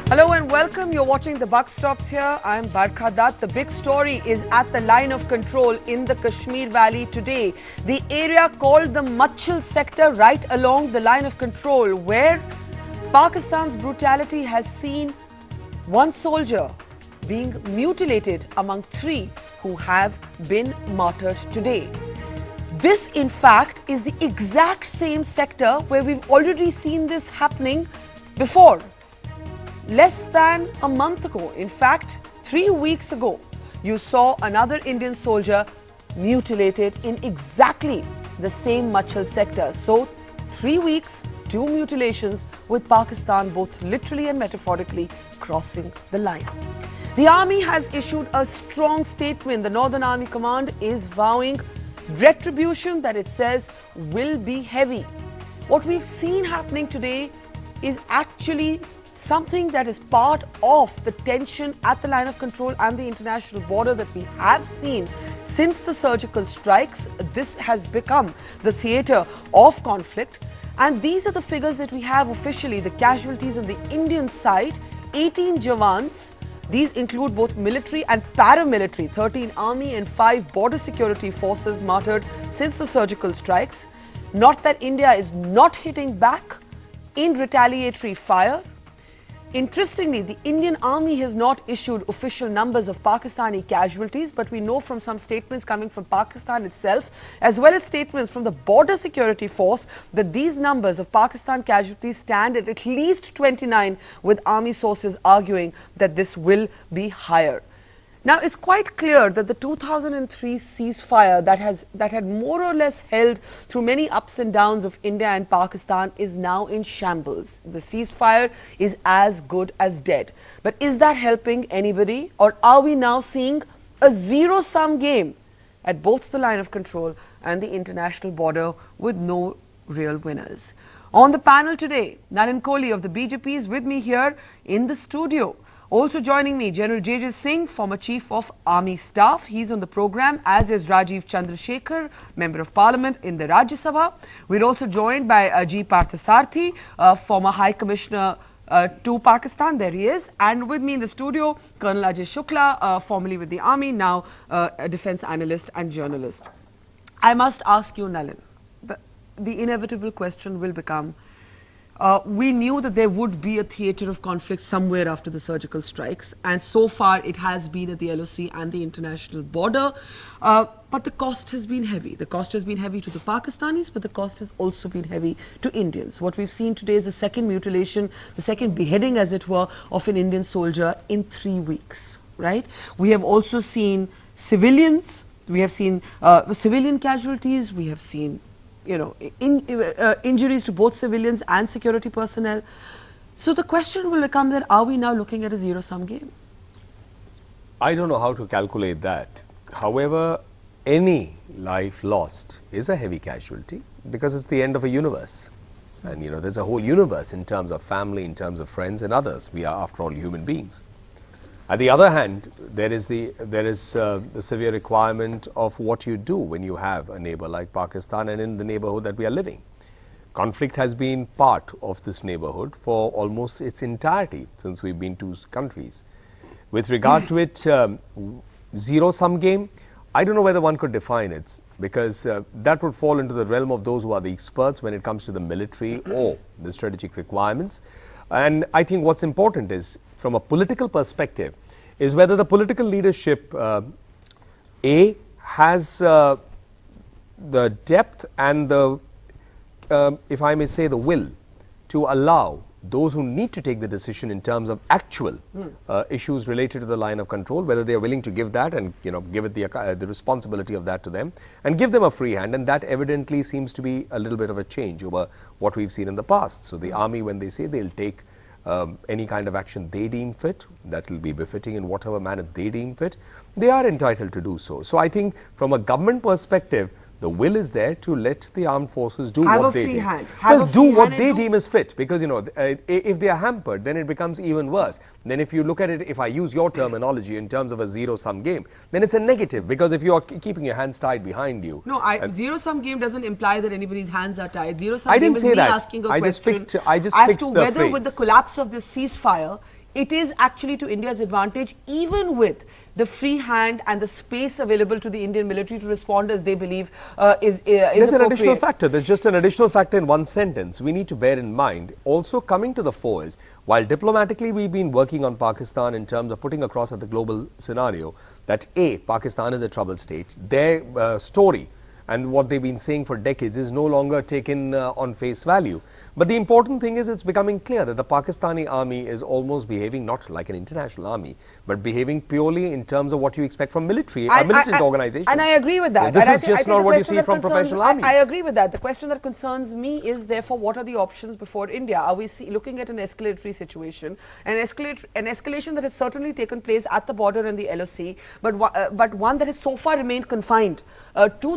Hello and welcome. You're watching The Buck Stops here. I'm Barkha Dutt. The big story is at the line of control in the Kashmir Valley today. The area called the Machil sector, right along the line of control, where Pakistan's brutality has seen one soldier being mutilated among three who have been martyred today. This, in fact, is the exact same sector where we've already seen this happening before. Less than a month ago, in fact, 3 weeks ago, you saw another Indian soldier mutilated in exactly the same Machil sector. So, 3 weeks, 2 mutilations, with Pakistan both literally and metaphorically crossing the line. The army has issued a strong statement. The Northern Army Command is vowing retribution that it says will be heavy. What we've seen happening today is actually something that is part of the tension at the line of control and the international border that we have seen since the surgical strikes. This has become the theatre of conflict. And these are the figures that we have officially. The casualties on the Indian side, 18 Jawans. These include both military and paramilitary, 13 army and 5 border security forces martyred since the surgical strikes. Not that India is not hitting back in retaliatory fire. Interestingly, the Indian army has not issued official numbers of Pakistani casualties, but we know from some statements coming from Pakistan itself, as well as statements from the border security force, that these numbers of Pakistan casualties stand at least 29, with army sources arguing that this will be higher. Now, it's quite clear that the 2003 ceasefire that had more or less held through many ups and downs of India and Pakistan is now in shambles. The ceasefire is as good as dead. But is that helping anybody, or are we now seeing a zero-sum game at both the line of control and the international border with no real winners? On the panel today, Nalin Kohli of the BJP is with me here in the studio. Also joining me, General J.J. Singh, former Chief of Army Staff. He's on the program, as is Rajiv Chandrasekhar, Member of Parliament in the Rajya Sabha. We're also joined by G. Parthasarathy, former High Commissioner to Pakistan. There he is. And with me in the studio, Colonel Ajay Shukla, formerly with the Army, now a defense analyst and journalist. I must ask you, Nalin, the inevitable question will become, we knew that there would be a theatre of conflict somewhere after the surgical strikes, and so far it has been at the LOC and the international border, but the cost has been heavy. The cost has been heavy to the Pakistanis, but the cost has also been heavy to Indians. What we've seen today is the second mutilation, the second beheading, as it were, of an Indian soldier in 3 weeks, right? We have also seen civilians, we have seen civilian casualties, we have seen injuries to both civilians and security personnel. So the question will become that, are we now looking at a zero-sum game? I don't know how to calculate that. However, any life lost is a heavy casualty because it's the end of a universe. And there's a whole universe in terms of family, in terms of friends and others. We are, after all, human beings. On the other hand, there is the severe requirement of what you do when you have a neighbor like Pakistan and in the neighborhood that we are living. Conflict has been part of this neighborhood for almost its entirety since we've been two countries. With regard to it, zero-sum game, I don't know whether one could define it, because that would fall into the realm of those who are the experts when it comes to the military or the strategic requirements. And I think what's important is, from a political perspective, is whether the political leadership has the depth and the, if I may say, the will to allow those who need to take the decision in terms of actual issues related to the line of control, whether they are willing to give that and give it the responsibility of that to them and give them a free hand. And that evidently seems to be a little bit of a change over what we've seen in the past. So the army, when they say they'll take any kind of action they deem fit, that will be befitting in whatever manner they deem fit, they are entitled to do so. So I think from a government perspective, the will is there to let the armed forces do what they deem. Well, do what they deem is fit, because if they are hampered, then it becomes even worse. Then if you look at it, if I use your terminology in terms of a zero-sum game, then it's a negative, because if you are keeping your hands tied behind you. No, zero-sum game doesn't imply that anybody's hands are tied. Zero-sum game is me asking a question as to whether with the collapse of this ceasefire, it is actually to India's advantage, even with the free hand and the space available to the Indian military to respond as they believe is There's an additional appropriate. factor. There's just an additional factor in one sentence. We need to bear in mind, also coming to the fore is, while diplomatically we've been working on Pakistan in terms of putting across at the global scenario that A, Pakistan is a troubled state, their story and what they've been saying for decades is no longer taken on face value. But the important thing is it's becoming clear that the Pakistani army is almost behaving not like an international army, but behaving purely in terms of what you expect from militant organizations. And I agree with that. This is just not what you see from professional armies. I agree with that. The question that concerns me is therefore what are the options before India? Are we looking at an escalatory situation, an escalation that has certainly taken place at the border and the LOC, but one that has so far remained confined to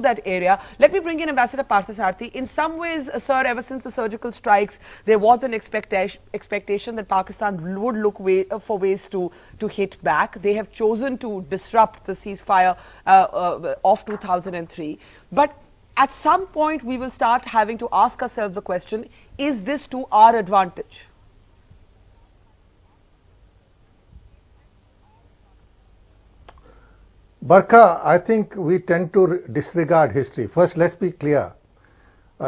that area. Let me bring in Ambassador Parthasarathi. In some ways, sir, ever since the surgical strikes, there was an expectation that Pakistan would look for ways to hit back. They have chosen to disrupt the ceasefire of 2003. But at some point, we will start having to ask ourselves the question, is this to our advantage? Barkha, I think we tend to disregard history. First, let's be clear.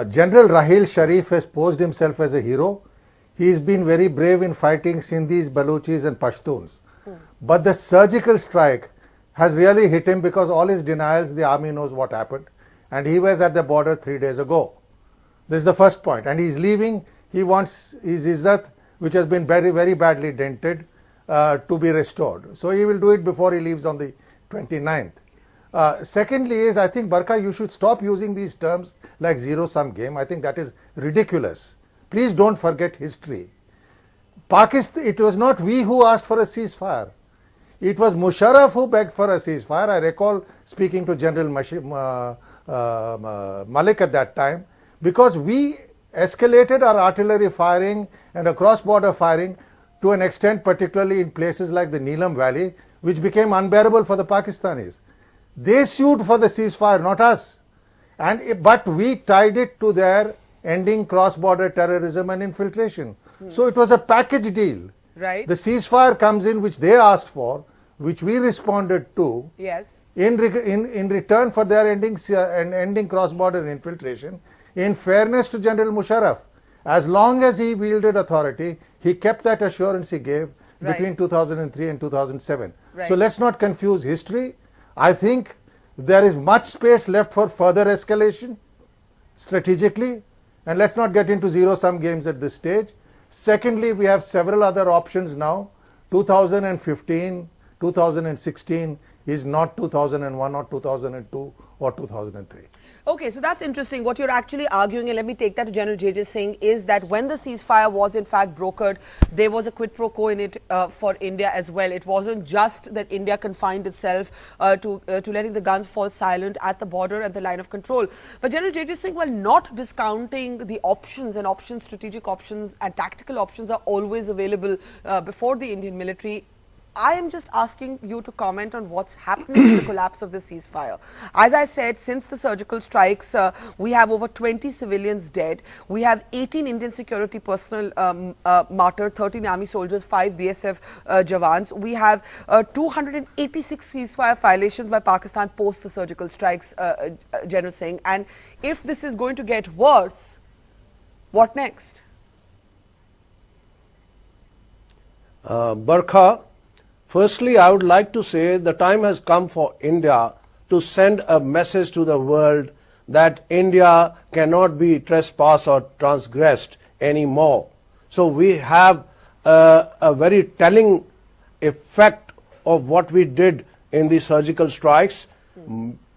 General Rahil Sharif has posed himself as a hero. He's been very brave in fighting Sindhis, Baluchis and Pashtuns. But the surgical strike has really hit him because all his denials, the army knows what happened. And he was at the border 3 days ago. This is the first point. And he's leaving. He wants his izzat, which has been very, very badly dented, to be restored. So he will do it before he leaves on the 29th. Secondly is, I think, Barkha, you should stop using these terms like zero-sum game. I think that is ridiculous. Please don't forget history. Pakistan, it was not we who asked for a ceasefire. It was Musharraf who begged for a ceasefire. I recall speaking to General Malik at that time, because we escalated our artillery firing and cross-border firing to an extent, particularly in places like the Neelam Valley, which became unbearable for the Pakistanis. They sued for the ceasefire, not us. But we tied it to their ending cross-border terrorism and infiltration. So it was a package deal. Right. The ceasefire comes in, which they asked for, which we responded to. Yes. In return for their ending cross-border infiltration. In fairness to General Musharraf, as long as he wielded authority, he kept that assurance he gave between 2003 and 2007. Right. So let's not confuse history. I think there is much space left for further escalation strategically, and let's not get into zero-sum games at this stage. Secondly, we have several other options now. 2015, 2016 is not 2001 or 2002 or 2003. Okay, so that's interesting. What you're actually arguing, and let me take that to General JJ Singh, is that when the ceasefire was in fact brokered, there was a quid pro quo in it for India as well. It wasn't just that India confined itself to letting the guns fall silent at the border and the line of control. But General JJ Singh, while not discounting the options, and options, strategic options and tactical options are always available before the Indian military, I am just asking you to comment on what's happening with the collapse of the ceasefire. As I said, since the surgical strikes, we have over 20 civilians dead. We have 18 Indian security personnel martyred, 13 army soldiers, 5 BSF Jawans. We have 286 ceasefire violations by Pakistan post the surgical strikes, General Singh. And if this is going to get worse, what next? Barkha, firstly, I would like to say the time has come for India to send a message to the world that India cannot be trespassed or transgressed anymore. So we have a very telling effect of what we did in the surgical strikes.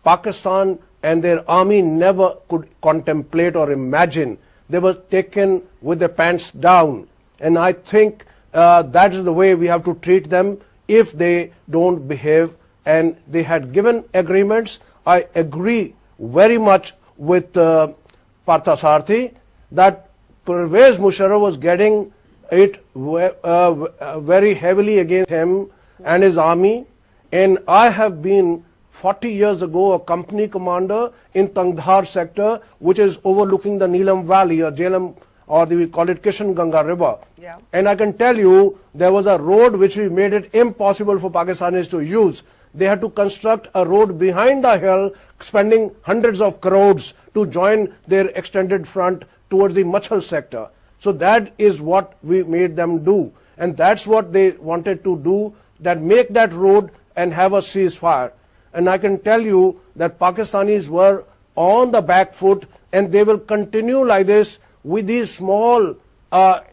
Pakistan and their army never could contemplate or imagine. They were taken with their pants down. And I think that is the way we have to treat them if they don't behave. And they had given agreements. I agree very much with Parthasarathi that Pervez Musharraf was getting it very heavily against him and his army. And I have been 40 years ago a company commander in Tangdhar sector, which is overlooking the Neelam Valley, or Jhelum or we call it Kishan Ganga River. Yeah. And I can tell you, there was a road which we made it impossible for Pakistanis to use. They had to construct a road behind the hill, spending hundreds of crores to join their extended front towards the Machil sector. So that is what we made them do. And that's what they wanted to do, that make that road and have a ceasefire. And I can tell you that Pakistanis were on the back foot, and they will continue like this with these small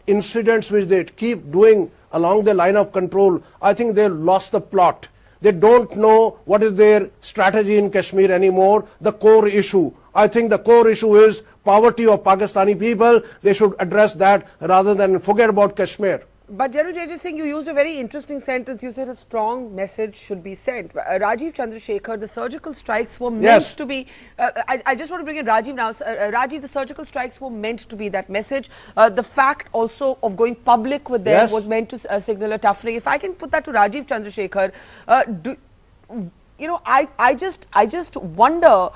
incidents which they keep doing along the line of control. I think they lost the plot. They don't know what is their strategy in Kashmir anymore, the core issue. I think the core issue is poverty of Pakistani people. They should address that rather than forget about Kashmir. But General J.J. Singh, you used a very interesting sentence. You said a strong message should be sent. Rajiv Chandrasekhar, the surgical strikes were meant to be... I just want to bring in Rajiv now. Rajiv, the surgical strikes were meant to be that message. The fact also of going public with them was meant to signal a toughening. If I can put that to Rajiv Chandrasekhar, I just wonder...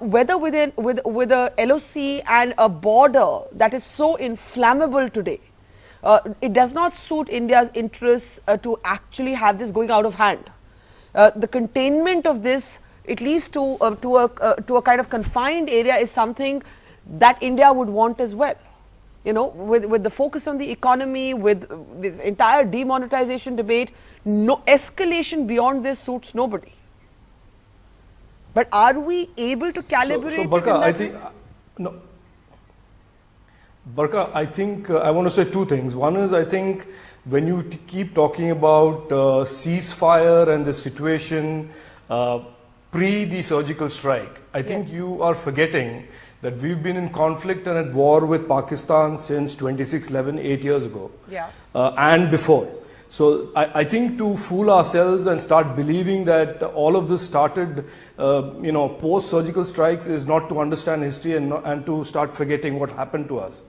whether with a LOC and a border that is so inflammable today, it does not suit India's interests to actually have this going out of hand. The containment of this, at least to a kind of confined area, is something that India would want as well. You know, with the focus on the economy, with this entire demonetization debate, no escalation beyond this suits nobody. But are we able to calibrate? So Barka, I think no. Barka, I think I want to say two things. One is, I think when you keep talking about ceasefire and the situation pre the surgical strike, I think you are forgetting that we've been in conflict and at war with Pakistan since 26/11, 8 years ago, and before. So I think to fool ourselves and start believing that all of this started, post-surgical strikes is not to understand history and to start forgetting what happened to us.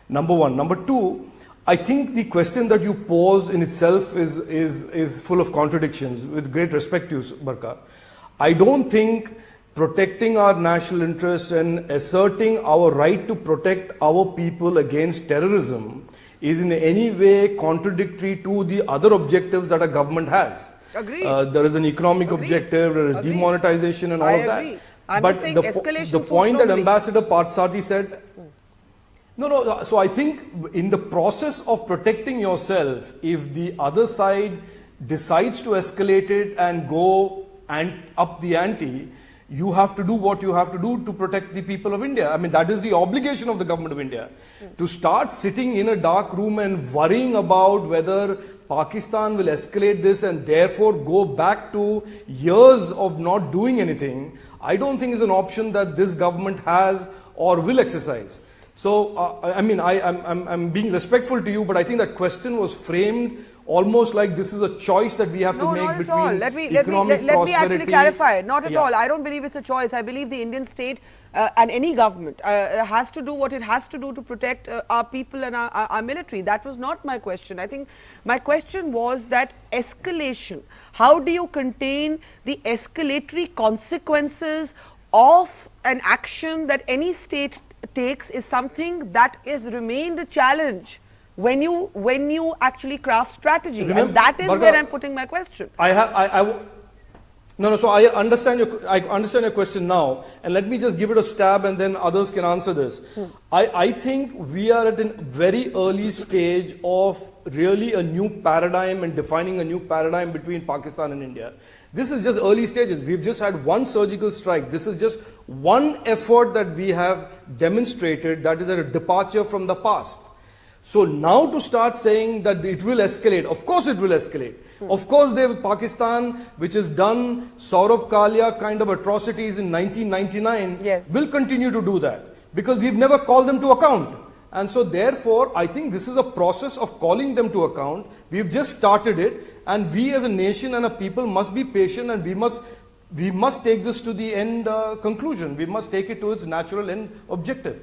Number one. Number two, I think the question that you pose in itself is full of contradictions. With great respect to you, Barka, I don't think protecting our national interests and asserting our right to protect our people against terrorism is in any way contradictory to the other objectives that a government has. Agreed. There is an economic objective, there is demonetization and all of that. I'm but just saying escalation the point that Ambassador Parthsati said, so I think in the process of protecting yourself, if the other side decides to escalate it and go and up the ante, you have to do what you have to do to protect the people of India. I mean, that is the obligation of the government of India. To start sitting in a dark room and worrying about whether Pakistan will escalate this and therefore go back to years of not doing anything, I don't think is an option that this government has or will exercise. So, I'm being respectful to you, but I think that question was framed almost like this is a choice that we have to make between economic prosperity. Let me actually clarify. Not at all. I don't believe it's a choice. I believe the Indian state and any government has to do what it has to do to protect our people and our military. That was not my question. I think my question was that escalation. How do you contain the escalatory consequences of an action that any state takes is something that has remained a challenge when you actually craft strategy. Remember, and that is where I'm putting my question. So I understand your question now, and let me just give it a stab and then others can answer this. I think we are at a very early stage of really a new paradigm and defining a new paradigm between Pakistan and India. This is just early stages. We've just had one surgical strike. This is just one effort that we have demonstrated that is a departure from the past. So now to start saying that it will escalate, of course it will escalate. Of course Pakistan, which has done Saurabh Kalia kind of atrocities in 1999, will continue to do that because we've never called them to account. And so therefore, I think this is a process of calling them to account. We've just started it, and we as a nation and a people must be patient, and we must take this to the end conclusion. We must take it to its natural end objective.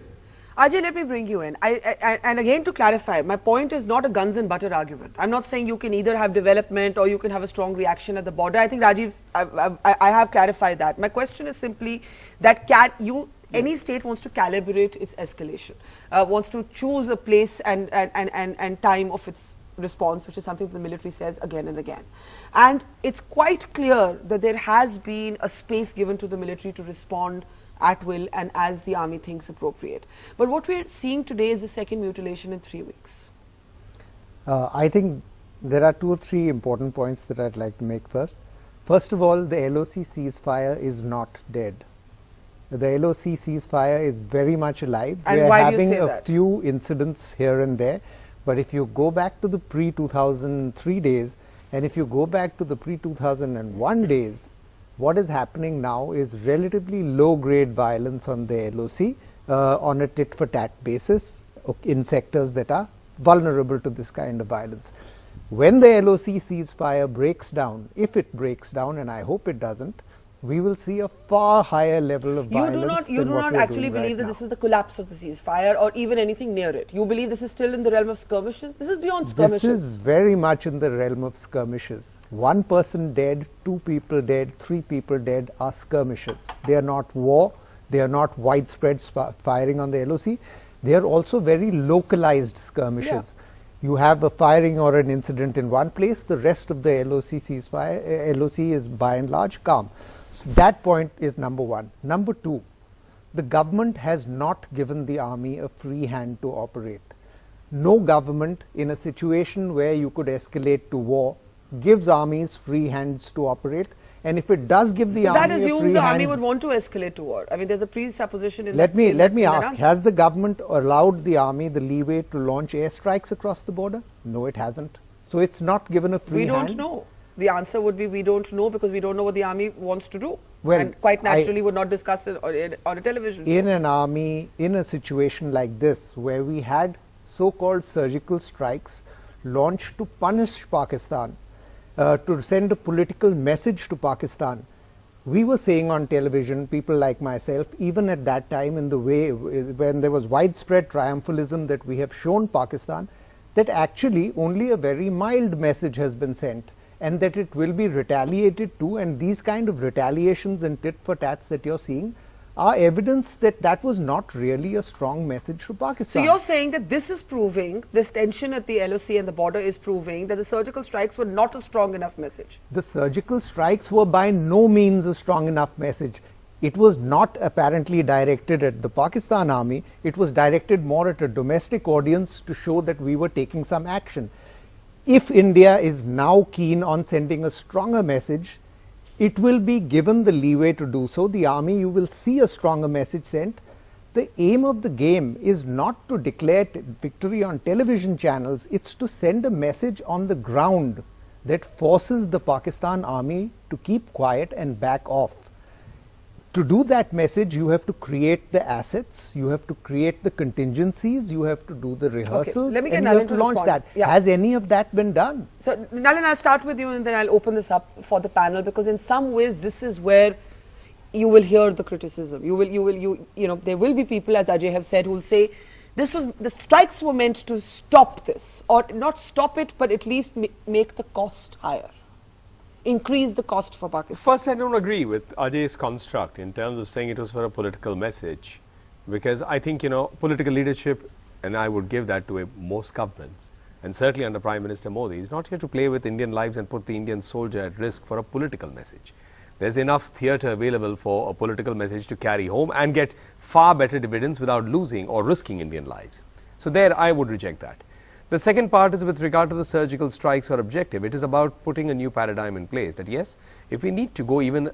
Ajay, let me bring you in. And again, to clarify, my point is not a guns and butter argument. I'm not saying you can either have development or you can have a strong reaction at the border. I think Rajiv, I have clarified that. My question is simply that any state wants to calibrate its escalation, wants to choose a place and time of its response, which is something the military says again and again. And it's quite clear that there has been a space given to the military to respond at will and as the army thinks appropriate. But what we're seeing today is the second mutilation in 3 weeks. I think there are 2 or 3 important points that I'd like to make first. First of all, the LOC ceasefire is not dead. The LOC ceasefire is very much alive. And we are why do you having say a that? few incidents here and there, but if you go back to the pre-2003 days and if you go back to the pre-2001 days, what is happening now is relatively low-grade violence on the LOC on a tit-for-tat basis in sectors that are vulnerable to this kind of violence. When the LOC ceasefire breaks down, if it breaks down, and I hope it doesn't, we will see a far higher level of violence. You do not actually believe that this is the collapse of the ceasefire or even anything near it. You believe this is still in the realm of skirmishes? This is beyond skirmishes. This is very much in the realm of skirmishes. 1 person dead, 2 people dead, 3 people dead are skirmishes. They are not war. They are not widespread firing on the LOC. They are also very localized skirmishes. Yeah. You have a firing or an incident in one place, the rest of the LOC ceasefire, LOC is by and large calm. So that point is number 1. Number 2, the government has not given the army a free hand to operate. No government in a situation where you could escalate to war gives armies free hands to operate. And if it does give the army that a free assumes the hand, army would want to escalate to war. I mean, there's a presupposition in let me ask, answer. has the government allowed the army the leeway to launch airstrikes across the border? No, it hasn't. So it's not given a free hand. We don't know. The answer would be we don't know because we don't know what the army wants to do. Well, and quite naturally would not discuss it on a television In show. an army, in a situation like this, where we had so-called surgical strikes launched to punish Pakistan, to send a political message to Pakistan, we were saying on television, people like myself, even at that time in the way when there was widespread triumphalism that we have shown Pakistan, that actually only a very mild message has been sent and that it will be retaliated to, and these kind of retaliations and tit-for-tats that you're seeing are evidence that that was not really a strong message to Pakistan. So you're saying that this is proving, this tension at the LOC and the border is proving that the surgical strikes were not a strong enough message. The surgical strikes were by no means a strong enough message. It was not apparently directed at the Pakistan army. It was directed more at a domestic audience to show that we were taking some action. If India is now keen on sending a stronger message, it will be given the leeway to do so. The army, you will see a stronger message sent. The aim of the game is not to declare victory on television channels. It's to send a message on the ground that forces the Pakistan army to keep quiet and back off. To do that message, you have to create the assets, you have to create the contingencies, you have to do the rehearsals, let me get and you Nalin have to to launch respond. that. Yeah. Has any of that been done? So Nalin, I'll start with you and then I'll open this up for the panel, because in some ways this is where you will hear the criticism. You know, there will be people, as Ajay have said, who will say the strikes were meant to stop this, or not stop it, but at least make the cost higher. Increase the cost for Pakistan. First, I don't agree with Ajay's construct in terms of saying it was for a political message, because I think, you know, political leadership, and I would give that to most governments, and certainly under Prime Minister Modi, is not here to play with Indian lives and put the Indian soldier at risk for a political message. There's enough theatre available for a political message to carry home and get far better dividends without losing or risking Indian lives. So there, I would reject that. The second part is with regard to the surgical strikes or objective. It is about putting a new paradigm in place, that yes, if we need to go even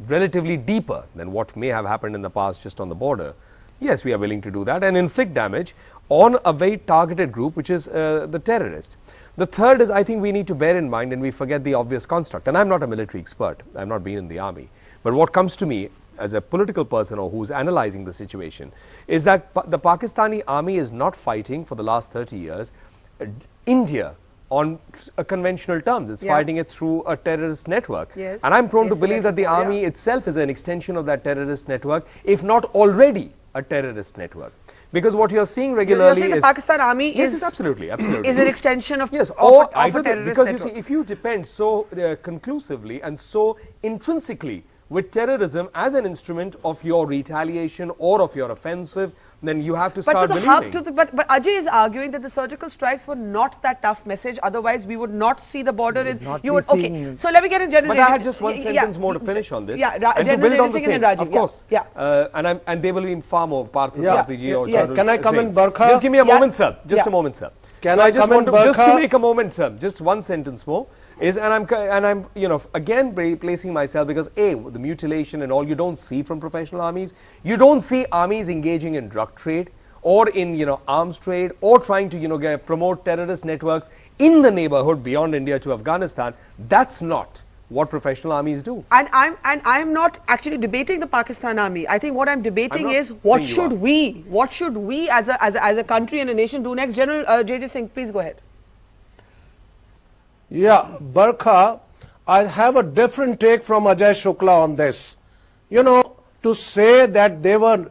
relatively deeper than what may have happened in the past just on the border, yes, we are willing to do that and inflict damage on a very targeted group, which is the terrorist. The third is, I think we need to bear in mind, and we forget the obvious construct, and I'm not a military expert, I've not been in the army, but what comes to me as a political person or who's analyzing the situation is that the Pakistani army is not fighting for the last 30 years India on conventional terms. It's fighting it through a terrorist network. Yes. And I'm prone to believe that the army itself is an extension of that terrorist network, if not already a terrorist network. Because what you're seeing regularly you're saying the Pakistan army is absolutely is an extension of, yes, of or a terrorist because network. you see, if you depend so conclusively and so intrinsically with terrorism as an instrument of your retaliation or of your offensive, then you have to But start to the believing. but Ajay is arguing that the surgical strikes were not that tough message. Otherwise, we would not see the border. Okay. So let me get in general. But I had just one sentence more to finish on this. Yeah, and to build on the same, of course. Yeah. And they will be far more. Partha Sarathy or Yes. Can I come in, Barkha? Just give me a moment, sir. Just a moment, sir. Can so I I just come want in, to, just to Barkha? make a moment, sir. Just one sentence more is, and I'm again placing myself, because the mutilation and all you don't see from professional armies. You don't see armies engaging in drug trade or in arms trade or trying to promote terrorist networks in the neighborhood beyond India to Afghanistan. That's not what professional armies do. And I'm not actually debating the Pakistan army. I think what I'm debating is what should we as a country and a nation do next. General J.J. Singh, please go ahead. Yeah, Barkha, I have a different take from Ajay Shukla on this. To say that they were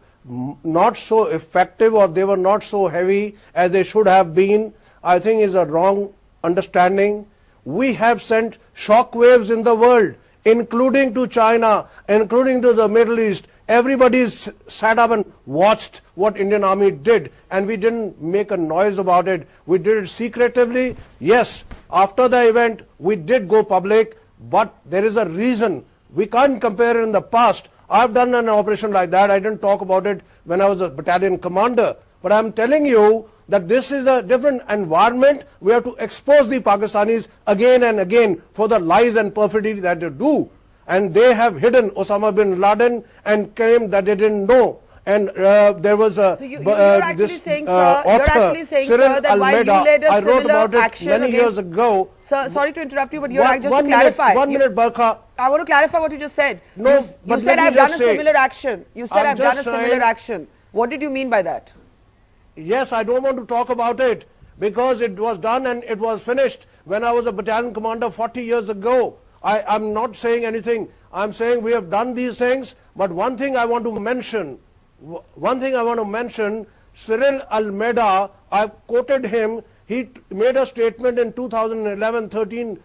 not so effective or they were not so heavy as they should have been, I think is a wrong understanding. We have sent shock waves in the world, including to China, including to the Middle East. Everybody sat up and watched what Indian Army did, and we didn't make a noise about it. We did it secretively. Yes, after the event, we did go public, but there is a reason. We can't compare it in the past. I've done an operation like that. I didn't talk about it when I was a battalion commander. But I'm telling you that this is a different environment. We have to expose the Pakistanis again and again for the lies and perfidy that they do. And they have hidden Osama bin Laden and claimed that they didn't know. And there was a So you're actually saying, sir, that while you led a similar action many years ago. Sir, sorry to interrupt you, but you're just to clarify. 1 minute, Barkha. I want to clarify what you just said. No, you but said let me I've done a just say, similar action. You said I'm I've done a just similar saying- action. What did you mean by that? Yes, I don't want to talk about it because it was done and it was finished when I was a battalion commander 40 years ago. I'm not saying anything. I'm saying we have done these things, but one thing I want to mention, Cyril Almeida, I quoted him, he made a statement in 2011-13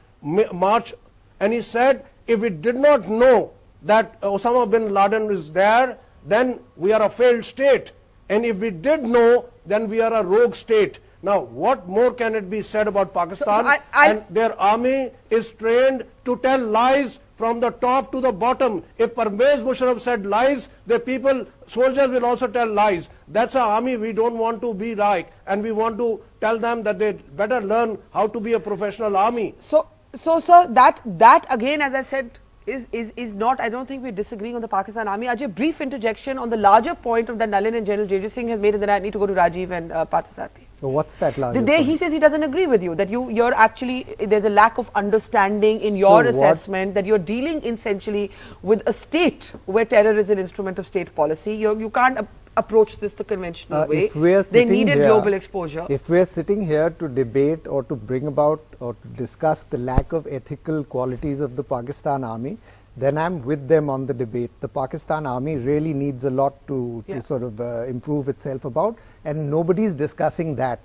March, and he said, if we did not know that Osama bin Laden is there, then we are a failed state. And if we did know, then we are a rogue state. Now, what more can it be said about Pakistan? And their army is trained to tell lies from the top to the bottom. If Parvez Musharraf said lies, the soldiers will also tell lies. That's an army we don't want to be like, and we want to tell them that they better learn how to be a professional army. So sir, that again, as I said, is not, I don't think we're disagreeing on the Pakistan army. Ajay, brief interjection on the larger point of that Nalin and General J.J. Singh has made, and then I need to go to Rajiv and Partha Sarathy. So what's that larger He says he doesn't agree with you, that you're actually, there's a lack of understanding in your assessment, that you're dealing essentially with a state where terror is an instrument of state policy. You can't approach this the conventional way. They needed global exposure. If we're sitting here to debate or to bring about or to discuss the lack of ethical qualities of the Pakistan army, then I'm with them on the debate. The Pakistan army really needs a lot to sort of improve itself about, and nobody's discussing that.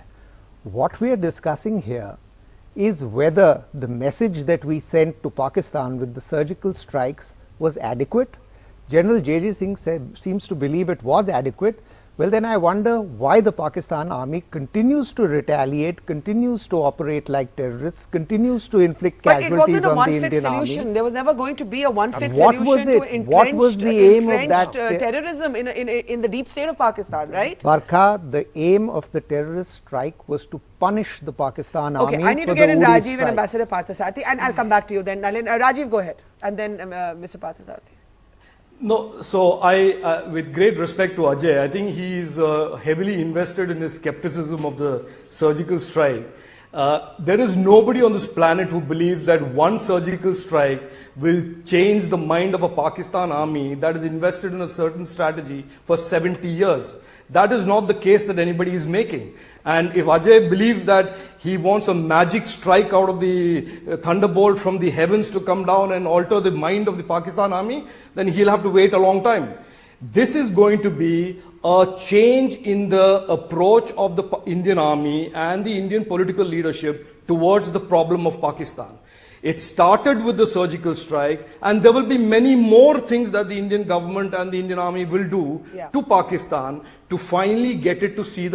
What we are discussing here is whether the message that we sent to Pakistan with the surgical strikes was adequate. General J.J. Singh seems to believe it was adequate. Well, then I wonder why the Pakistan army continues to retaliate, continues to operate like terrorists, continues to inflict casualties on the Indian army. There was never going to be a one-fix solution to entrenched, what was the aim of that terrorism in the deep state of Pakistan, right? Barkha, the aim of the terrorist strike was to punish the Pakistan army. Okay, I need to get in Rajiv and Ambassador Partha Sarathy, and I'll come back to you then. Nalin, Rajiv, go ahead, and then Mr. Partha Sarathy. No, so with great respect to Ajay, I think he is heavily invested in his skepticism of the surgical strike. There is nobody on this planet who believes that one surgical strike will change the mind of a Pakistan army that is invested in a certain strategy for 70 years. That is not the case that anybody is making. And if Ajay believes that he wants a magic strike out of the thunderbolt from the heavens to come down and alter the mind of the Pakistan army, then he'll have to wait a long time. This is going to be a change in the approach of the Indian army and the Indian political leadership towards the problem of Pakistan. It started with the surgical strike, and there will be many more things that the Indian government and the Indian army will do to Pakistan to finally get it to see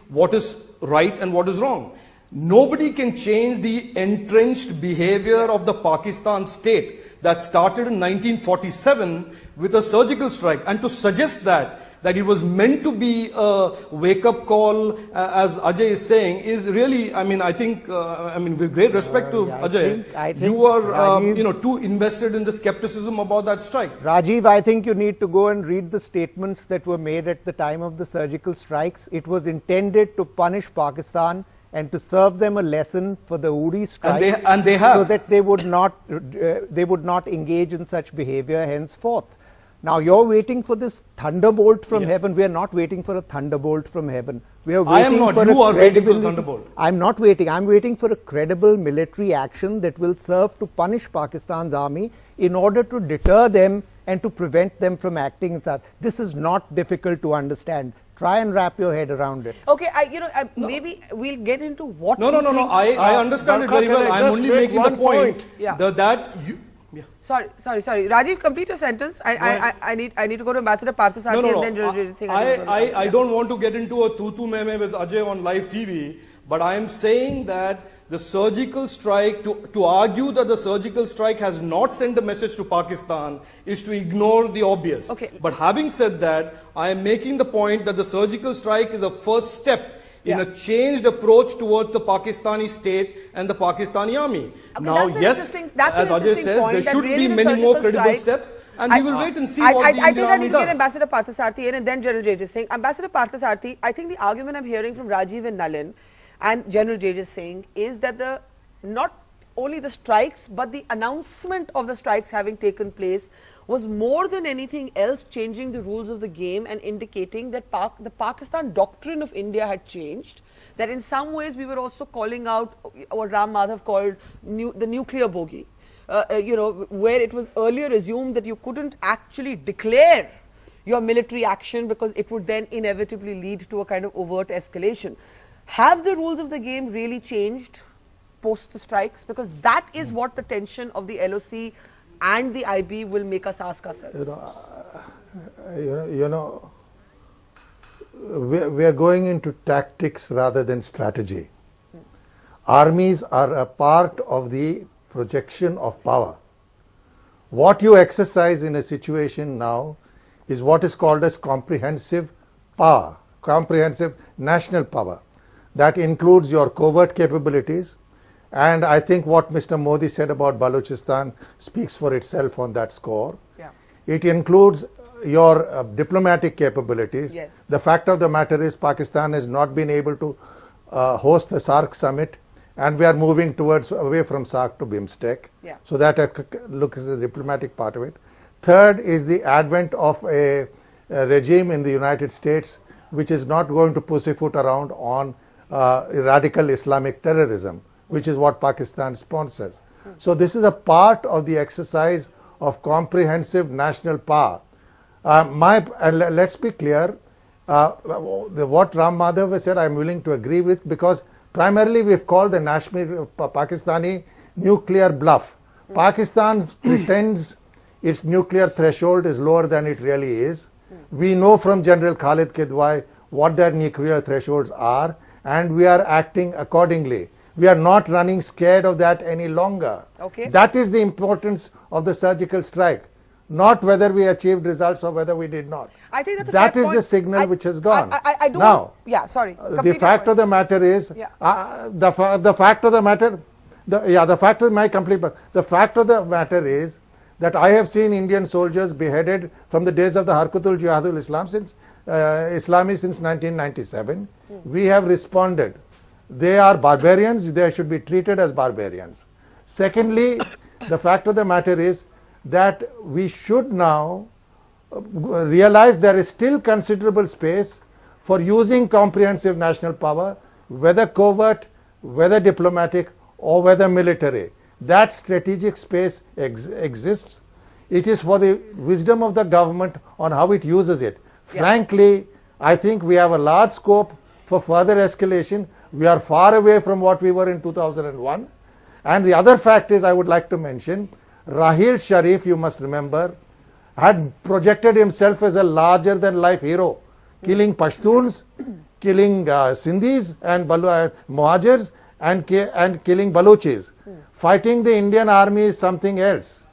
what is right and what is wrong. Nobody can change the entrenched behavior of the Pakistan state that started in 1947 with a surgical strike. And to suggest that it was meant to be a wake-up call, as Ajay is saying, is really, I think, with great respect to Ajay, I think you are, Rajiv, too invested in the skepticism about that strike. Rajiv, I think you need to go and read the statements that were made at the time of the surgical strikes. It was intended to punish Pakistan and to serve them a lesson for the Uri strikes, and they have, so that they would not engage in such behavior henceforth. Now you're waiting for this thunderbolt from heaven. We are not waiting for a thunderbolt from heaven. We are waiting for you a are waiting for a thunderbolt. I'm not waiting. I'm waiting for a credible military action that will serve to punish Pakistan's army in order to deter them and to prevent them from acting in such. This is not difficult to understand. Try and wrap your head around it. Okay, maybe we'll get into what. No. I understand it very well. I'm only making the point that you. Yeah. Sorry. Rajiv, complete your sentence. I need to go to Ambassador Parthasarathi and then Singh. I don't want to get into a tutu meme with Ajay on live TV, but I am saying that the surgical strike, to argue that the surgical strike has not sent a message to Pakistan is to ignore the obvious. Okay. But having said that, I am making the point that the surgical strike is the first step in a changed approach towards the Pakistani state and the Pakistani army. Okay, now, yes, as Ajay says, there should be many more credible steps, and we will wait and see what the Indian army need to get Ambassador Parthasarathi in and then General Tejas Singh. Ambassador Parthasarathi, I think the argument I'm hearing from Rajiv and Nalin and General Tejas Singh is that not only the strikes but the announcement of the strikes having taken place was more than anything else changing the rules of the game and indicating that the Pakistan doctrine of India had changed, that in some ways we were also calling out what Ram Madhav called the nuclear bogey, where it was earlier assumed that you couldn't actually declare your military action because it would then inevitably lead to a kind of overt escalation. Have the rules of the game really changed post the strikes? Because that is what the tension of the LOC and the IB will make us ask ourselves. We are going into tactics rather than strategy. Armies are a part of the projection of power. What you exercise in a situation now is what is called as comprehensive power, comprehensive national power. That includes your covert capabilities, and I think what Mr. Modi said about Balochistan speaks for itself on that score. Yeah. It includes your diplomatic capabilities. Yes. The fact of the matter is Pakistan has not been able to host the SAARC summit, and we are moving away from SAARC to BIMSTEC. Yeah. So that looks at the diplomatic part of it. Third is the advent of a regime in the United States which is not going to pussyfoot around on radical Islamic terrorism, which is what Pakistan sponsors. So this is a part of the exercise of comprehensive national power. Let's be clear, what Ram Madhav has said I am willing to agree with, because primarily we've called the Pakistani nuclear bluff. Pakistan pretends its nuclear threshold is lower than it really is. We know from General Khalid Kidwai what their nuclear thresholds are, and we are acting accordingly. We are not running scared of that any longer. Okay. That is the importance of the surgical strike, not whether we achieved results or whether we did not. I think that's that is the signal which has gone. I don't. Now, the fact of the matter is, the fact of the matter, the fact of the matter is that I have seen Indian soldiers beheaded from the days of the Harkatul Jihadul Islam Islami since 1997. We have responded. They are barbarians, they should be treated as barbarians. Secondly, the fact of the matter is that we should now realize there is still considerable space for using comprehensive national power, whether covert, whether diplomatic, or whether military. That strategic space exists. It is for the wisdom of the government on how it uses it. Frankly, I think we have a large scope for further escalation. We are far away from what we were in 2001. And the other fact is, I would like to mention, Rahil Sharif, you must remember, had projected himself as a larger than life hero, killing Pashtuns, killing Sindhis and Muhajirs, and killing Balochis. Fighting the Indian army is something else.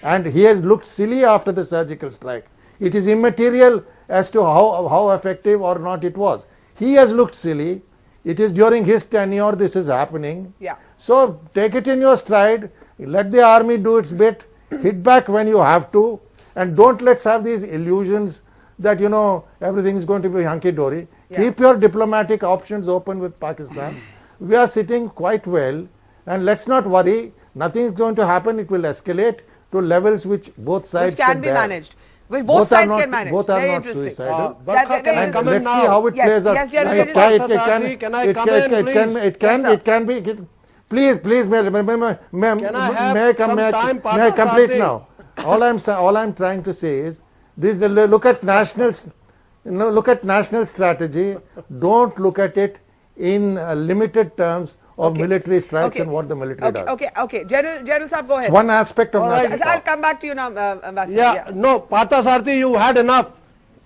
And he has looked silly after the surgical strike. It is immaterial as to how effective or not it was. He has looked silly. It is during his tenure this is happening. Yeah. So take it in your stride. Let the army do its bit. Hit back when you have to. And don't let's have these illusions that, you know, everything is going to be hunky-dory. Yeah. Keep your diplomatic options open with Pakistan. We are sitting quite well. And let's not worry. Nothing is going to happen. It will escalate to levels which both sides Which can be bear. managed. Well, both sides can manage. Both are Very not interesting. suicidal. Barkha, can I And come in let's now? see how it Yes, plays out. yes, General, It can I come in, please? it can be. Please, may I complete Partha now? All I'm trying to say is this: look at national strategy. Don't look at it in limited terms of military strikes and what the military does. Okay. General Saab, go ahead. It's one aspect of right. national. I'll come back to you now, Ambassador. Yeah, no, Partha Sarthi, you had enough.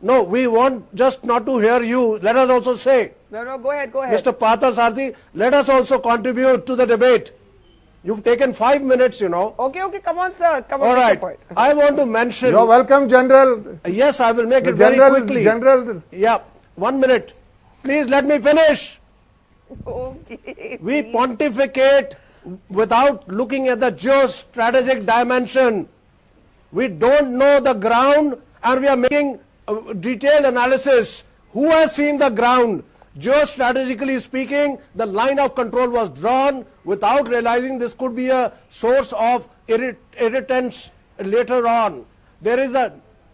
No, we want just not to hear you. Let us also say, No, go ahead. Mr. Partha Sarthi, let us also contribute to the debate. You've taken 5 minutes, you know. Okay, come on, sir. Come on, All make your right. point. I want to mention. You're welcome, General. Yes, I will make The it very quickly. General. Yeah, 1 minute. Please let me finish. Okay. We pontificate without looking at the geostrategic dimension. We don't know the ground and we are making detailed analysis. Who has seen the ground? Geostrategically speaking, the line of control was drawn without realizing this could be a source of irritants later on. There is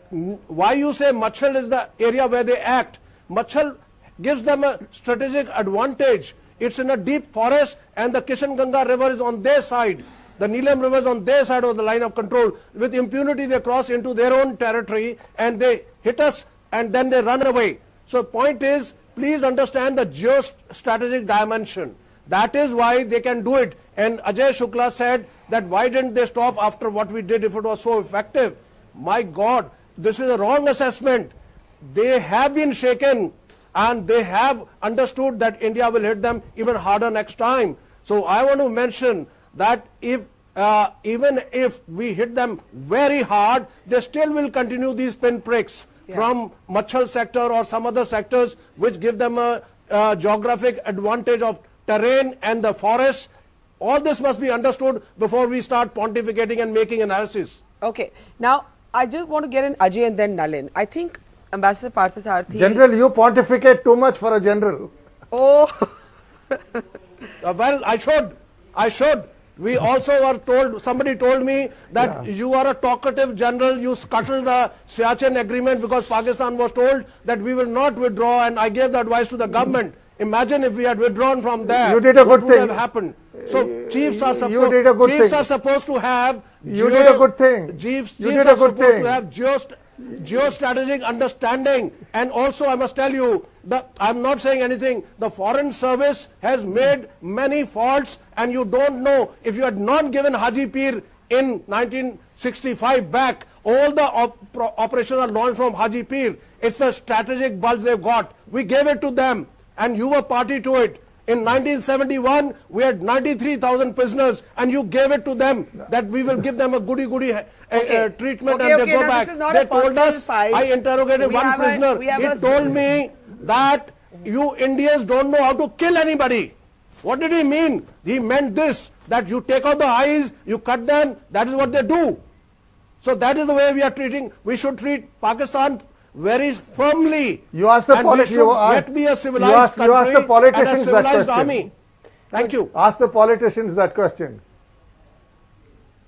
why you say Machil is the area where they act. Machil gives them a strategic advantage. It's in a deep forest and the Kishanganga river is on their side. The Neelam river is on their side of the line of control. With impunity they cross into their own territory and they hit us and then they run away. So point is, please understand the geostrategic dimension. That is why they can do it. And Ajay Shukla said that why didn't they stop after what we did if it was so effective? My God, this is a wrong assessment. They have been shaken and they have understood that India will hit them even harder next time. So I want to mention that if even if we hit them very hard, they still will continue these pinpricks from Machil sector or some other sectors which give them a geographic advantage of terrain and the forests. All this must be understood before we start pontificating and making analysis. Okay. Now, I just want to get in Ajay and then Nalin. I think Ambassador Partha Sarthi... General, you pontificate too much for a general. Oh... Well, I should. We also were told, somebody told me that you are a talkative general, you scuttled the Siachen agreement because Pakistan was told that we will not withdraw, and I gave the advice to the government. Imagine if we had withdrawn from there. You did a good what would thing. have happened? So chiefs are supposed, You did a good thing. are supposed to have... You did a good thing. Chiefs You did are a good supposed thing. to have geostrategic understanding. And also I must tell you that I'm not saying anything. The Foreign Service has made many faults and you don't know. If you had not given Haji Pir in 1965 back, all the operations are launched from Haji Pir. It's a strategic bulge they've got. We gave it to them and you were party to it. In 1971, we had 93,000 prisoners and you gave it to them that we will give them a goody-goody treatment and they go back. They told us, I interrogated one prisoner, he told me that you Indians don't know how to kill anybody. What did he mean? He meant this, that you take out the eyes, you cut them, that is what they do. So that is the way we are treating, we should treat Pakistan very firmly. You ask the yet be a civilized country you ask the politicians and a civilized that question. army. Thank you. Ask the politicians that question.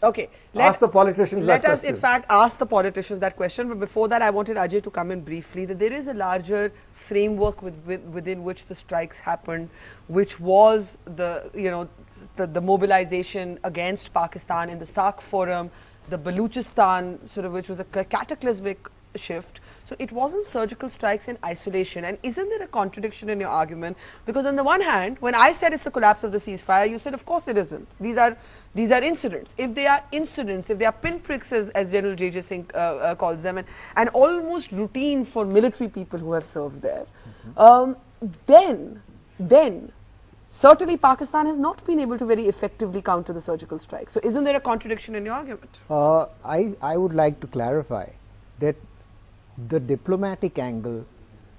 Okay. Ask the politicians that question. Let us, in fact, ask the politicians that question. But before that, I wanted Ajay to come in briefly. That there is a larger framework within which the strikes happened, which was the mobilization against Pakistan in the SAARC forum, the Baluchistan, which was a cataclysmic shift. So So it wasn't surgical strikes in isolation. And isn't there a contradiction in your argument? Because on the one hand, when I said it's the collapse of the ceasefire, you said, of course it isn't. These are incidents. If they are incidents, if they are pinpricks, as General J.J. Singh calls them, and almost routine for military people who have served there, then certainly Pakistan has not been able to very effectively counter the surgical strike. So isn't there a contradiction in your argument? I would like to clarify that the diplomatic angle,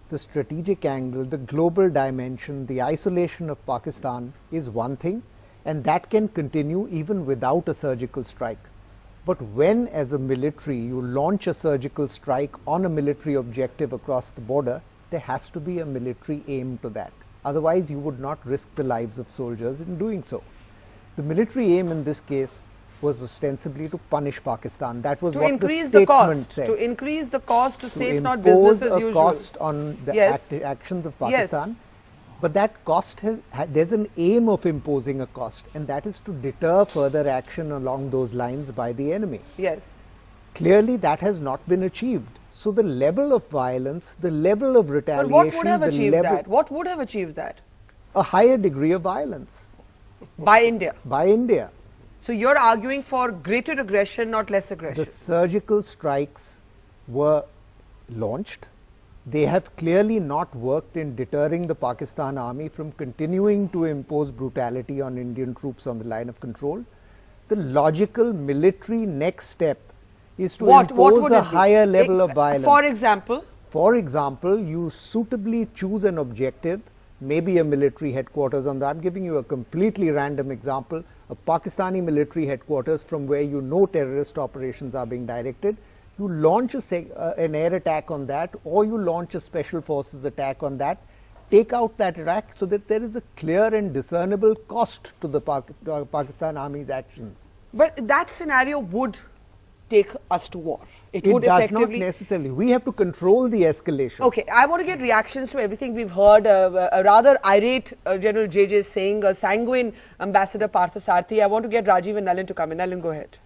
the strategic angle, the global dimension, the isolation of Pakistan is one thing, and that can continue even without a surgical strike. But when, as a military, you launch a surgical strike on a military objective across the border, there has to be a military aim to that. Otherwise, you would not risk the lives of soldiers in doing so. The military aim in this case was ostensibly to punish Pakistan. That was what the statement said. To increase the cost, to say it's not impose business as usual. Cost on the actions of Pakistan. Yes. But that cost there's an aim of imposing a cost, and that is to deter further action along those lines by the enemy. Yes. Clearly, that has not been achieved. So the level of violence, the level of retaliation, but what would have achieved that? What would have achieved that? A higher degree of violence. By India? By India. So you're arguing for greater aggression, not less aggression? The surgical strikes were launched. They have clearly not worked in deterring the Pakistan army from continuing to impose brutality on Indian troops on the line of control. The logical military next step is to impose a higher level of violence. For example? For example, you suitably choose an objective, maybe a military headquarters on that. I'm giving you a completely random example, a Pakistani military headquarters from where you know terrorist operations are being directed. You launch an air attack on that, or you launch a special forces attack on that, take out that attack so that there is a clear and discernible cost to the Pakistan army's actions. But that scenario would take us to war. It does not necessarily. We have to control the escalation. Okay, I want to get reactions to everything we've heard. A rather irate General J.J. Singh, a sanguine Ambassador Partha Sarthi. I want to get Rajiv and Nalin to come in. Nalin, go ahead.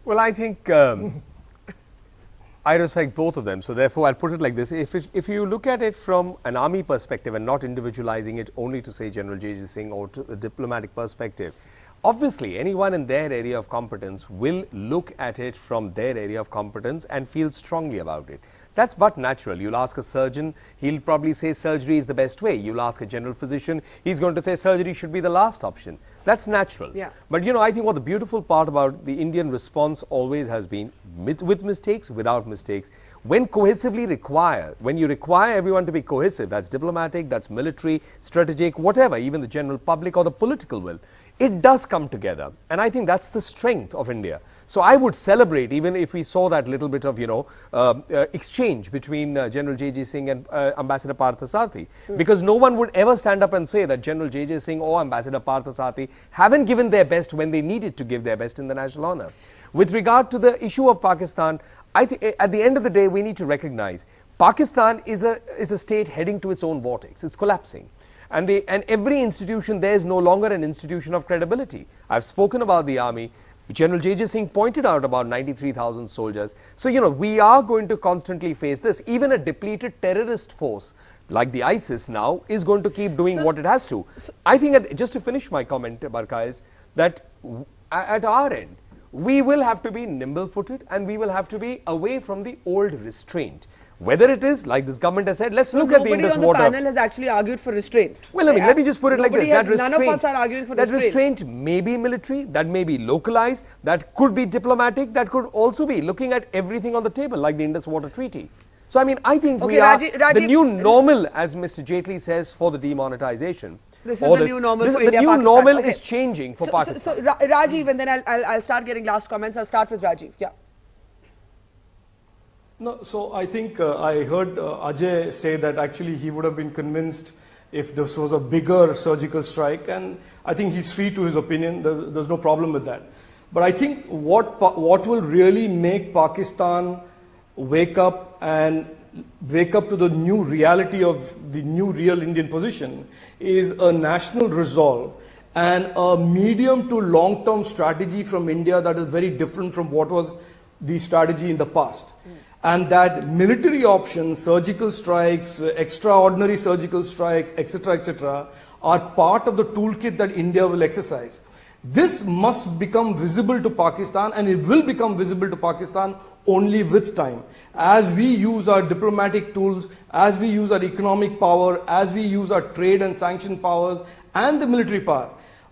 Well, I think I respect both of them. So therefore, I'll put it like this. If you look at it from an army perspective and not individualizing it only to say General J.J. Singh or to a diplomatic perspective, obviously, anyone in their area of competence will look at it from their area of competence and feel strongly about it. That's but natural. You'll ask a surgeon, he'll probably say surgery is the best way. You'll ask a general physician, he's going to say surgery should be the last option. That's natural. Yeah. But you know, I think what the beautiful part about the Indian response always has been, with mistakes, without mistakes, when cohesively required, when you require everyone to be cohesive, that's diplomatic, that's military, strategic, whatever, even the general public or the political will, it does come together. And I think that's the strength of India. So I would celebrate, even if we saw that little bit of, you know, exchange between General J.J. Singh and Ambassador Partha Sarthi. Because no one would ever stand up and say that General J.J. Singh or Ambassador Partha Sarthi haven't given their best when they needed to give their best in the national honor. With regard to the issue of Pakistan, I think at the end of the day, we need to recognize Pakistan is a state heading to its own vortex. It's collapsing. And every institution there is no longer an institution of credibility. I've spoken about the army. General J.J. Singh pointed out about 93,000 soldiers. So, you know, we are going to constantly face this. Even a depleted terrorist force like the ISIS now is going to keep doing what it has to. I think, just to finish my comment, Barka, is that at our end, we will have to be nimble-footed and we will have to be away from the old restraint. Whether it is, like this government has said, let's look at the Indus water. Nobody on the panel has actually argued for restraint. Well, I mean, let me just put it like this. That restraint, none of us are arguing for restraint. That restraint may be military, that may be localized, that could be diplomatic, that could also be looking at everything on the table, like the Indus Water Treaty. So, I mean, I think we are the new normal, as Mr. Jaitley says, for the demonetization. This is the new normal for India, the new normal is changing for Pakistan. So, Rajiv, and then I'll start getting last comments. I'll start with Rajiv. Yeah. No, so I think I heard Ajay say that actually he would have been convinced if this was a bigger surgical strike, and I think he's free to his opinion. There's no problem with that. But I think what will really make Pakistan wake up to the new reality of the new real Indian position is a national resolve and a medium to long-term strategy from India that is very different from what was the strategy in the past. and that military options, surgical strikes, extraordinary surgical strikes, etc., are part of the toolkit that India will exercise. This must become visible to Pakistan, and it will become visible to Pakistan only with time. As we use our diplomatic tools, as we use our economic power, as we use our trade and sanction powers and the military power.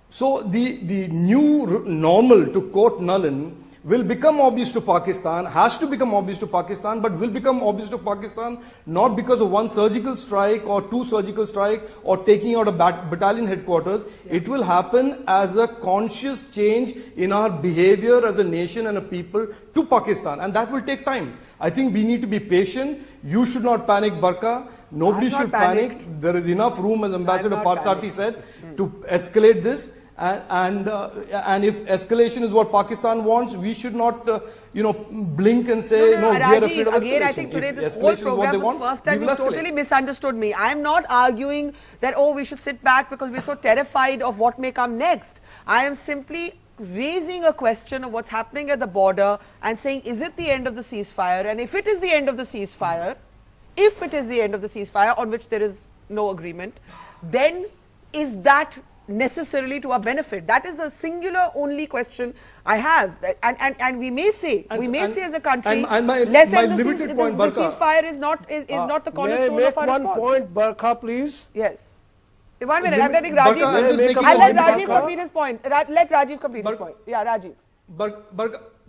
So the new normal, to quote Nalin, will become obvious to Pakistan, has to become obvious to Pakistan, but will become obvious to Pakistan not because of one surgical strike or two surgical strikes or taking out a battalion headquarters. It will happen as a conscious change in our behavior as a nation and a people to Pakistan, and that will take time. I think we need to be patient. You should not panic, Barka. Nobody should panic. There is enough room, as Ambassador Parthsarthi said, to escalate this. And if escalation is what Pakistan wants, we should not, blink and say, no, we are afraid of escalation. Again, I think today this whole program, for the first time, you totally misunderstood me. I am not arguing that, we should sit back because we're so terrified of what may come next. I am simply raising a question of what's happening at the border and saying, is it the end of the ceasefire? And if it is the end of the ceasefire, on which there is no agreement, then is that necessarily to our benefit? That is the singular only question I have. And we may say, as a country, let's end the ceasefire is not the cornerstone of our response. One point, Barkha, please. Yes. 1 minute, I'm letting Rajiv. I'll let Rajiv complete his point. Let Rajiv complete his point. Yeah, Rajiv.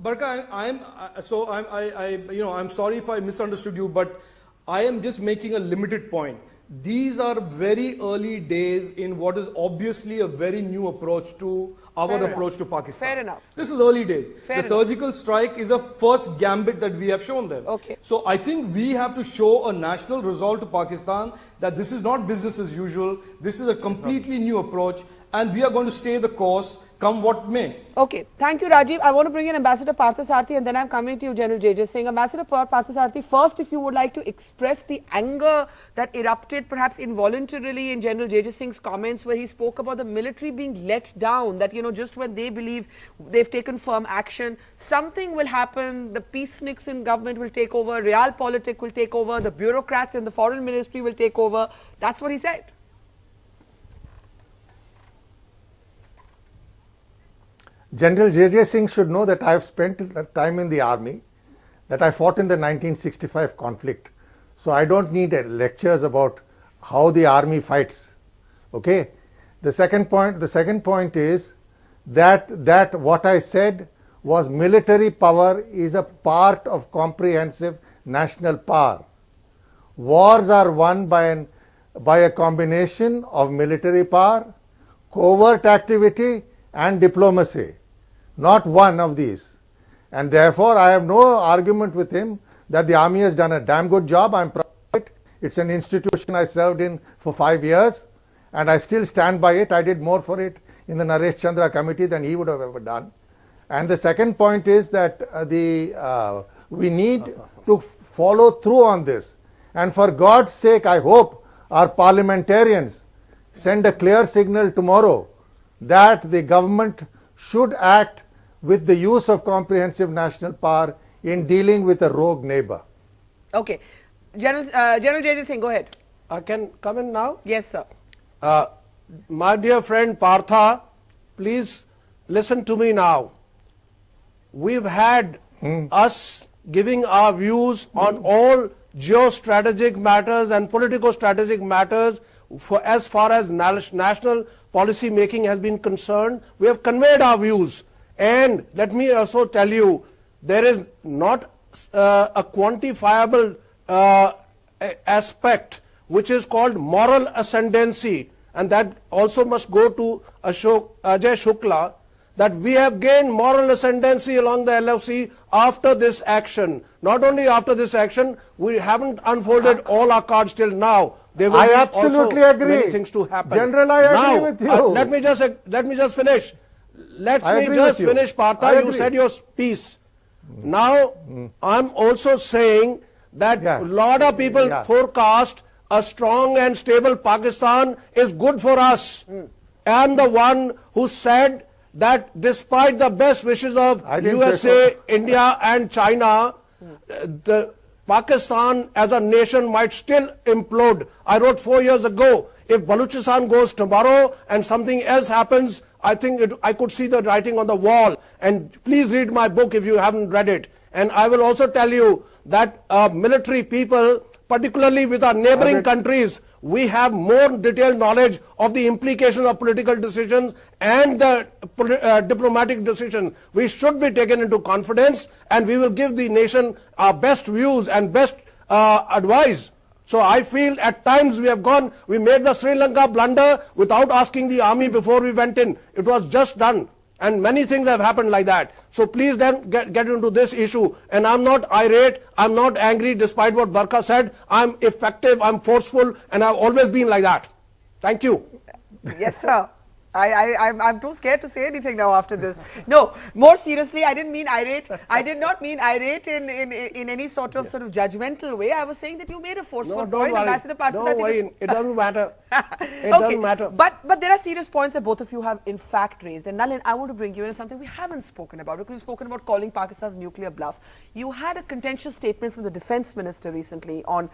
Barkha, I'm sorry if I misunderstood you, but I am just making a limited point. These are very early days in what is obviously a very new approach to our approach to Pakistan. Fair enough. This is early days. The surgical strike is a first gambit that we have shown them. Okay. So I think we have to show a national resolve to Pakistan that this is not business as usual. This is a completely new approach, and we are going to stay the course, come what may. Okay, thank you, Rajiv. I want to bring in Ambassador Parthsarthi, and then I'm coming to you, General JJ Singh. Ambassador Parthsarthi, first, if you would like to express the anger that erupted perhaps involuntarily in General JJ Singh's comments, where he spoke about the military being let down, that, just when they believe they've taken firm action, something will happen, the peaceniks in government will take over, realpolitik will take over, the bureaucrats in the foreign ministry will take over. That's what he said. General J.J. Singh should know that I have spent time in the army, that I fought in the 1965 conflict. So I don't need lectures about how the army fights. Okay. The second point is that what I said was military power is a part of comprehensive national power. Wars are won by a combination of military power, covert activity, and diplomacy, not one of these. And therefore, I have no argument with him that the army has done a damn good job. I'm proud of it. It's an institution I served in for 5 years, and I still stand by it. I did more for it in the Naresh Chandra committee than he would have ever done. And the second point is that we need to follow through on this. And for God's sake, I hope our parliamentarians send a clear signal tomorrow that the government should act with the use of comprehensive national power in dealing with a rogue neighbor. Okay. General J.J. Singh, go ahead. I can come in now? Yes, sir. My dear friend Partha, please listen to me now. We've had us giving our views on all geostrategic matters and politico-strategic matters as far as national policy making has been concerned. We have conveyed our views, and let me also tell you, there is not a quantifiable aspect which is called moral ascendancy, and that also must go to Ajay Shukla, that we have gained moral ascendancy along the LFC after this action. Not only after this action, we haven't unfolded all our cards till now. There will I be absolutely also agree. many things to happen. General, I agree with you. Let me just finish. Let me just finish, Partha. You said your piece. Now, I'm also saying that a lot of people forecast a strong and stable Pakistan is good for us. And the one who said that despite the best wishes of USA, India and China, Pakistan as a nation might still implode. I wrote 4 years ago, if Balochistan goes tomorrow and something else happens, I think I could see the writing on the wall. And please read my book if you haven't read it. And I will also tell you that military people, particularly with our neighboring countries, we have more detailed knowledge of the implications of political decisions and the diplomatic decisions. We should be taken into confidence, and we will give the nation our best views and best advice. So I feel at times we made the Sri Lanka blunder without asking the army before we went in. It was just done. And many things have happened like that. So please then get into this issue. And I'm not irate, I'm not angry despite what Barkha said. I'm effective, I'm forceful, and I've always been like that. Thank you. Yes, sir. I'm too scared to say anything now after this. No, more seriously, I didn't mean irate. I did not mean irate in any sort of judgmental way. I was saying that you made a forceful point. Ambassador Patil, don't worry, it doesn't matter. It doesn't matter. But there are serious points that both of you have in fact raised. And Nalin, I want to bring you in something we haven't spoken about, because we've spoken about calling Pakistan's nuclear bluff. You had a contentious statement from the defense minister recently on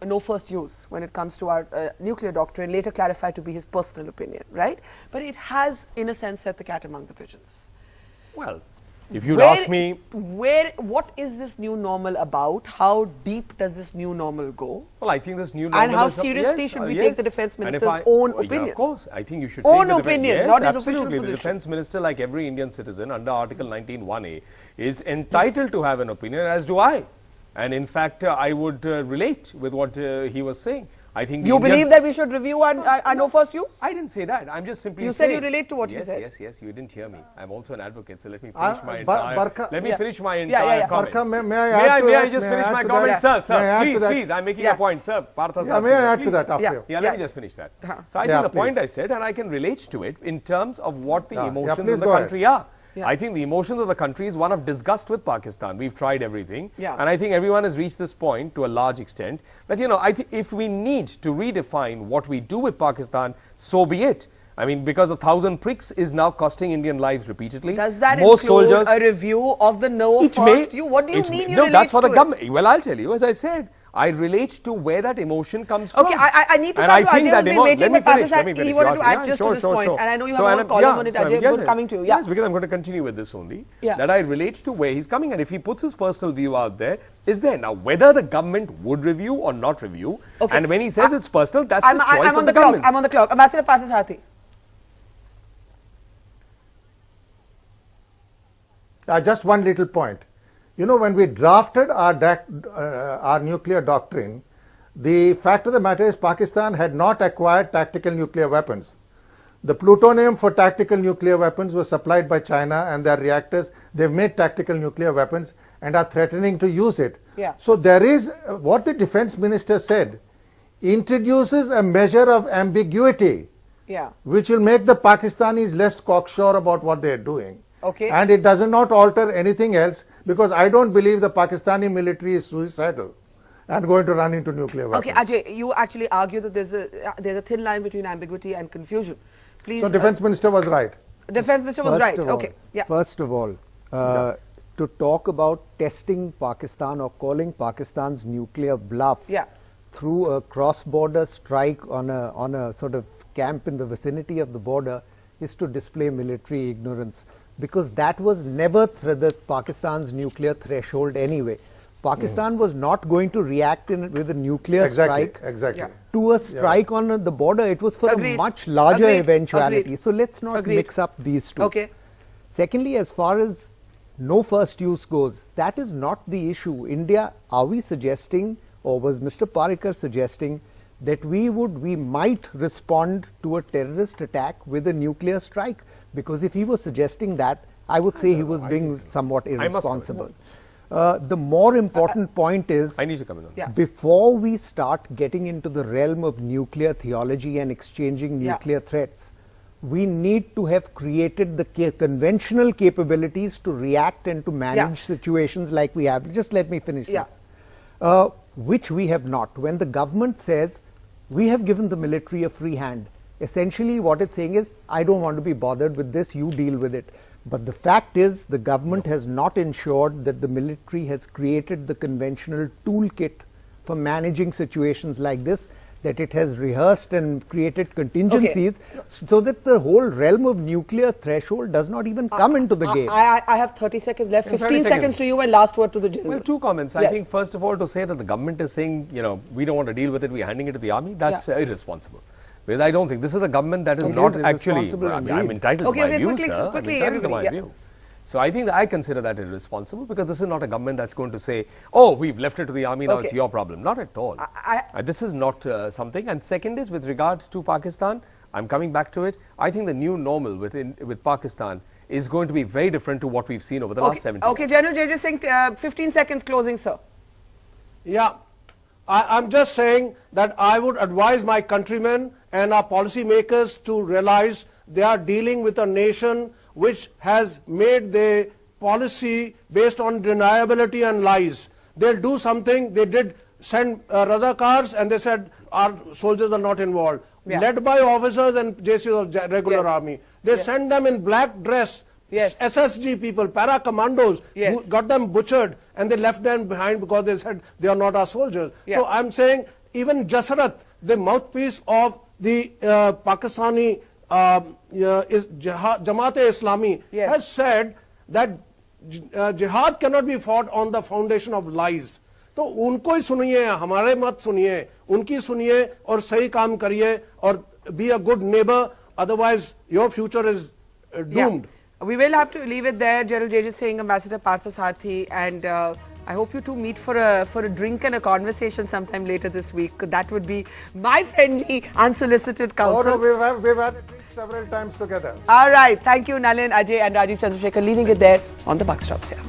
no first use when it comes to our nuclear doctrine, later clarified to be his personal opinion, right? But it has, in a sense, set the cat among the pigeons. Well, if you'd ask me... What is this new normal about? How deep does this new normal go? Well, I think this new normal and how seriously should we take the defense minister's own opinion? Yeah, of course. I think you should own take opinion, yes, not his absolutely. official position. The defense minister, like every Indian citizen under Article 19(1)(a), is entitled to have an opinion, as do I. And in fact, I would relate with what he was saying. I think you believe that we should review our no first use? I didn't say that. I'm just simply saying. You said you relate to what he said. Yes. You didn't hear me. I'm also an advocate, so let me finish my entire. Finish my entire comment. Barkha, may I just finish my comment, sir? Please. I'm making a point, sir. Partha, sir. May I add to that after? Yeah, let me just finish that. So I think the point I said, and I can relate to it in terms of what the emotions of the country are. I think the emotions of the country is one of disgust with Pakistan. We've tried everything. And I think everyone has reached this point to a large extent that, I think if we need to redefine what we do with Pakistan, so be it. I mean, because the 1,000 pricks is now costing Indian lives repeatedly. Does that include a review of the no first you? What do you mean you relate to it? No, that's for the government. Well, I'll tell you, as I said, I relate to where that emotion comes from. Okay, I need to come to Ajay, who's been waiting for Pakistan. He wanted to add just to this point. And I know you have a column on it, Ajay, good coming to you. Yes, because I'm going to continue with this only. That I relate to where he's coming, and if he puts his personal view out there, is there. Now, whether the government would review or not review, and when he says it's personal, that's the choice of the government. I'm on the clock. Ambassador Patil. Just one little point. When we drafted our nuclear doctrine, the fact of the matter is Pakistan had not acquired tactical nuclear weapons. The plutonium for tactical nuclear weapons was supplied by China, and their reactors, they've made tactical nuclear weapons and are threatening to use it. So there is, what the defense minister said, introduces a measure of ambiguity, which will make the Pakistanis less cocksure about what they're doing. And it does not alter anything else, because I don't believe the Pakistani military is suicidal and going to run into nuclear weapons. Okay, Ajay, you actually argue that there's a thin line between ambiguity and confusion. Please. So defense minister was right. Defense minister was right. Okay. First of all, to talk about testing Pakistan or calling Pakistan's nuclear bluff through a cross-border strike on a sort of camp in the vicinity of the border is to display military ignorance, because that was never the Pakistan's nuclear threshold anyway. Pakistan was not going to react with a nuclear strike to a strike on the border. It was for a much larger eventuality. So let's not mix up these two. Secondly, as far as no first use goes, that is not the issue. India, are we suggesting, or was Mr. Parikar suggesting, that we might respond to a terrorist attack with a nuclear strike? Because if he was suggesting that, I would say he was being somewhat irresponsible. The more important point is, before we start getting into the realm of nuclear theology and exchanging nuclear threats, we need to have created the conventional capabilities to react and to manage situations like we have. Just let me finish this. Which we have not. When the government says, we have given the military a free hand, essentially what it's saying is, I don't want to be bothered with this, you deal with it. But the fact is, the government has not ensured that the military has created the conventional toolkit for managing situations like this, that it has rehearsed and created contingencies so that the whole realm of nuclear threshold does not even come into the game. I have 30 seconds left. 15 seconds to you and last word to the general. Well, two comments. Yes. I think, first of all, to say that the government is saying, you know, we don't want to deal with it, we're handing it to the army, that's irresponsible. Because I don't think this is a government that is not actually, I'm entitled to my view, sir. I'm entitled to my view. So I think that I consider that irresponsible, because this is not a government that's going to say, oh, we've left it to the army, now it's your problem. Not at all. This is not something. And second is, with regard to Pakistan, I'm coming back to it, I think the new normal with Pakistan is going to be very different to what we've seen over the last 70 years. Okay, General J.J. Singh, 15 seconds closing, sir. Yeah, I'm just saying that I would advise my countrymen and our policymakers to realize they are dealing with a nation which has made the policy based on deniability and lies. They'll do something. They did send Razakars, and they said our soldiers are not involved. Led by officers and JCs of regular army. They sent them in black dress, SSG people, para commandos, who got them butchered, and they left them behind because they said they are not our soldiers. So I'm saying even Jasrat, the mouthpiece of the Pakistani Jamaat-e-Islami, has said that jihad cannot be fought on the foundation of lies. तो उनको ही सुनिए, हमारे मत सुनिए, उनकी सुनिए और सही काम करिए और be a good neighbor, otherwise your future is doomed. We will have to leave it there. General J.J. Singh, Ambassador Partha Sarthi, and I hope you two meet for a drink and a conversation sometime later this week. That would be my friendly, unsolicited counsel. Oh, no, we've had a drink several times together. All right. Thank you, Nalin, Ajay, and Rajiv Chandrasekhar. Leaving it there on the buck stops here.